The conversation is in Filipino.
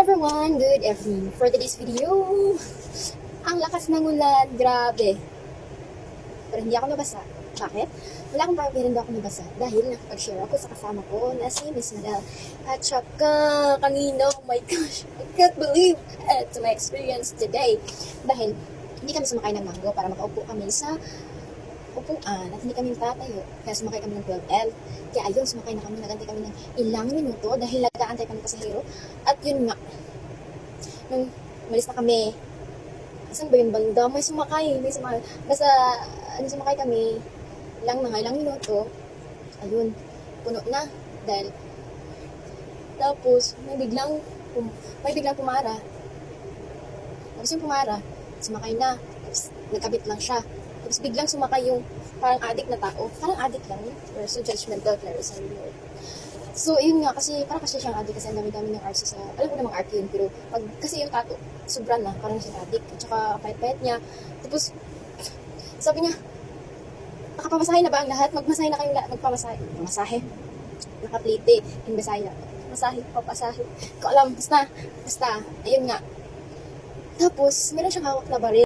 everyone, good evening. For today's video, ang lakas ng ulan, grabe. Pero hindi ako nabasa. Bakit? Wala akong parang hindi ako nabasa. Dahil nakapag-share ako sa kasama ko na si Miss Nadal. At saka kanina, oh my gosh, I can't believe it's my experience today. Dahil hindi kami sumakay ng mango para makaupo kami sa upuan at hindi kami tatayo. Kaya sumakay kami ng 12L. Kaya ayun, sumakay na kami. Nagantay kami ng ilang minuto dahil nag-aantay kami pasahero. At yun nga, nung malis na kami, saan ba yung banda? May sumakay. Basta, sumakay kami, mga ilang minuto, ayun, puno na. Dahil, tapos, may biglang pumara. Tapos yung pumara, sumakay na. Tapos, nagkabit lang siya. Tapos biglang sumakay yung parang addict na tao. Parang addict lang. Or so judgmental, Clarissa Lord. So, yun nga, kasi parang kasi siyang addict kasi ang dami-dami ng arts sa, alam ko namang art yun, pero pag kasi yung tato, sobra na, parang siyang addict. At saka, payat-payat niya. Tapos, sabi niya, nakapamasahe na ba ang lahat? Magmasahe na kayong lahat. Magpamasahe. Nakaplite. Yung Bisaya. Papasahe. Ko alam, basta, ayun nga. Tapos, meron siyang hawak na baril.